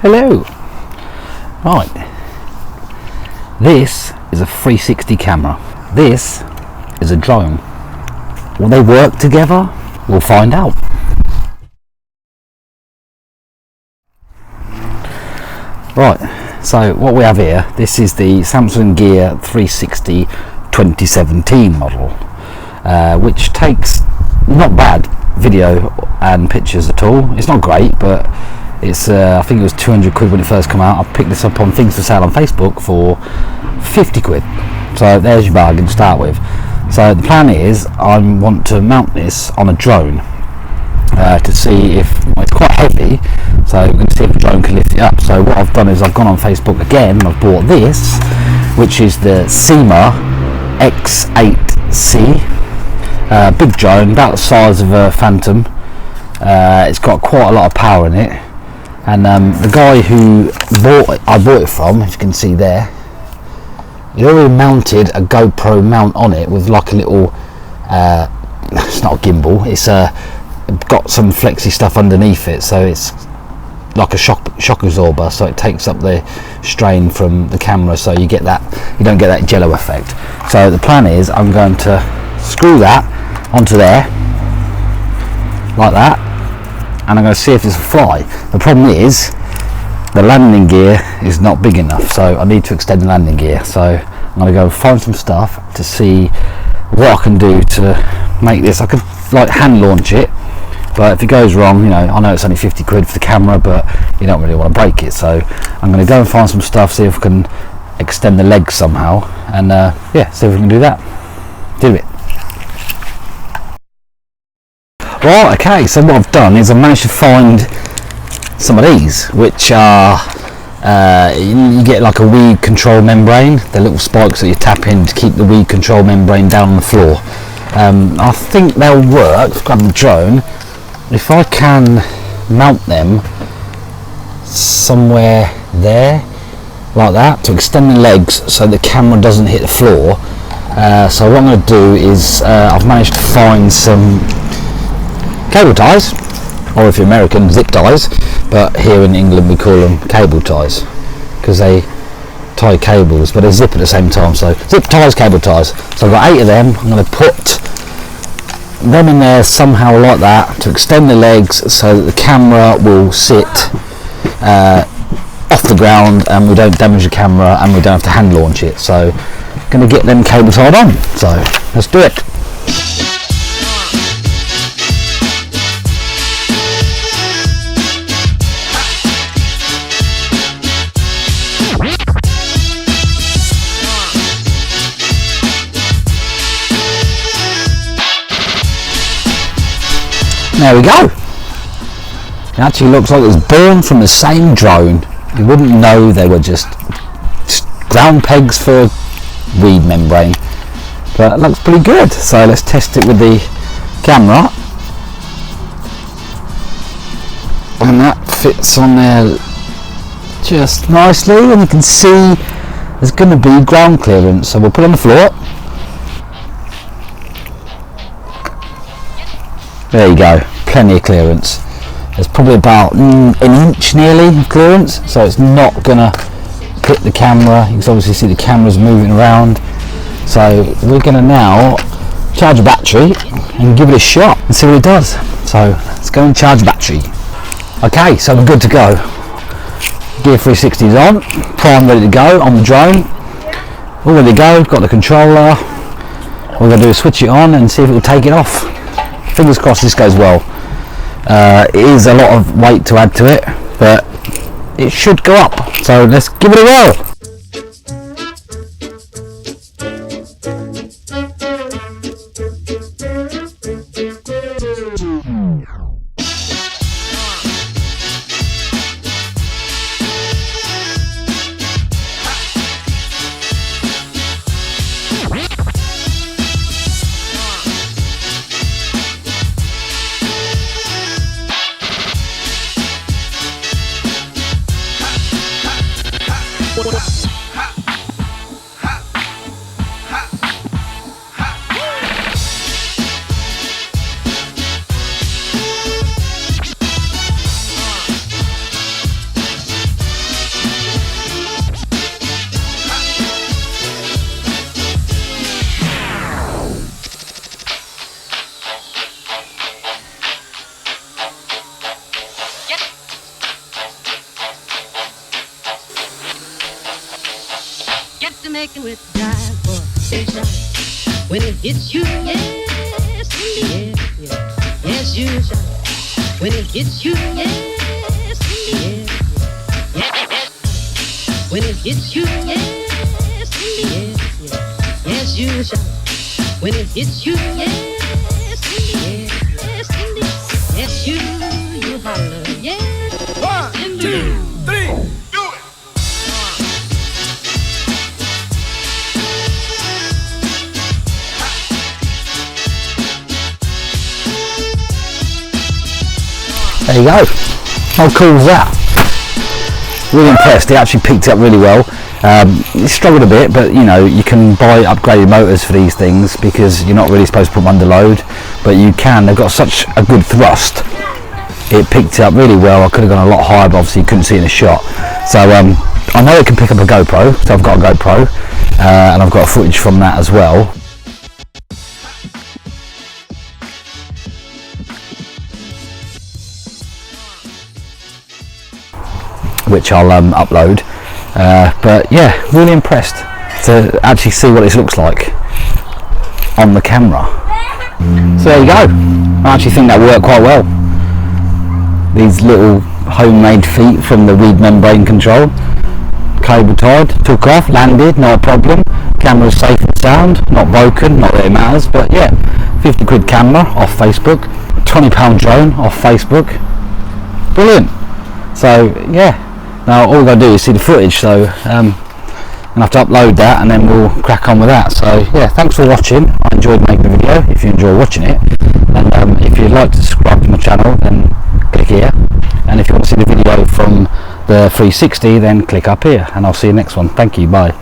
Hello. Right, this is a 360 camera. This is a drone. Will they work together? We'll find out. Right, so what we have here, this is the Samsung Gear 360 2017 model, which takes not bad video and pictures at all. It's not great, but it's I think it was 200 quid when it first came out. I picked this up on Things for Sale on Facebook for 50 quid. So there's your bargain to start with. So the plan is I want to mount this on a drone to see if, well, it's quite heavy, so we're going to see if the drone can lift it up. So what I've done is I've gone on Facebook again and I've bought this, which is the Syma X8C. Big drone, about the size of a Phantom. It's got quite a lot of power in it, and the guy who I bought it from, as you can see there, he already mounted a GoPro mount on it with like a little it's not a gimbal, it's got some flexy stuff underneath it, so it's like a shock absorber, so it takes up the strain from the camera, so you don't get that jello effect. So the plan is I'm going to screw that onto there like that, and I'm going to see if it's a fly. The problem is the landing gear is not big enough, so I need to extend the landing gear. So I'm going to go find some stuff to see what I can do to make this. I could like hand launch it, but if it goes wrong, I know it's only 50 quid for the camera, but you don't really want to break it. So I'm going to go and find some stuff, see if I can extend the legs somehow, and see if we can do that. Do it. Right, okay, so what I've done is I've managed to find some of these, which are, you get like a weed control membrane, the little spikes that you tap in to keep the weed control membrane down on the floor. I think they'll work. I've got the drone. If I can mount them somewhere there, like that, to extend the legs so the camera doesn't hit the floor. So what I'm going to do is, I've managed to find some cable ties, or if you're American, zip ties, but here in England we call them cable ties because they tie cables but they zip at the same time. So zip ties, cable ties. So I've got 8 of them. I'm going to put them in there somehow like that to extend the legs so that the camera will sit off the ground and we don't damage the camera and we don't have to hand launch it. So I'm going to get them cable tied on. So let's do it. There we go. It actually looks like it was born from the same drone. You wouldn't know they were just ground pegs for weed membrane, but it looks pretty good. So let's test it with the camera, and that fits on there just nicely, and you can see there's going to be ground clearance. So we'll put it on the floor. There you go, plenty of clearance. There's probably about an inch nearly of clearance, so it's not gonna hit the camera. You can obviously see the camera's moving around. So we're gonna now charge a battery and give it a shot and see what it does. So let's go and charge the battery. Okay, so we're good to go. Gear 360 is on, prime ready to go on the drone. All ready to go, got the controller. What we're gonna do is switch it on and see if it will take it off. Fingers crossed this goes well. It is a lot of weight to add to it, but it should go up. So let's give it a whirl. to make it with drive for station. When it hits you, yes, indeed, yes, yes, you shall. When it hits you, yes, indeed, yes. When it hits you, yes, indeed, yes, you shall. When it hits you, yes, indeed, yes, indeed, yes, you holler, yes. 1, 2, 3, do it. There you go. How cool is that? Really impressed. It actually picked up really well. It struggled a bit, but you know, you can buy upgraded motors for these things because you're not really supposed to put them under load, but you can. They've got such a good thrust. It picked up really well. I could have gone a lot higher, but obviously you couldn't see in the shot. So I know it can pick up a GoPro, so I've got a GoPro, and I've got footage from that as well. Which I'll upload, but yeah, really impressed to actually see what this looks like on the camera. So there you go. I actually think that worked quite well. These little homemade feet from the reed membrane control, cable tied, took off, landed, not a problem. Camera's safe and sound, not broken, not that it matters, but yeah, 50 quid camera off Facebook, £20 drone off Facebook, brilliant. So yeah. Now all we've got to do is see the footage, so I'm going to have to upload that and then we'll crack on with that. So yeah, thanks for watching. I enjoyed making the video if you enjoy watching it, and if you'd like to subscribe to my channel then click here, and if you want to see the video from the 360 then click up here, and I'll see you next one. Thank you, bye.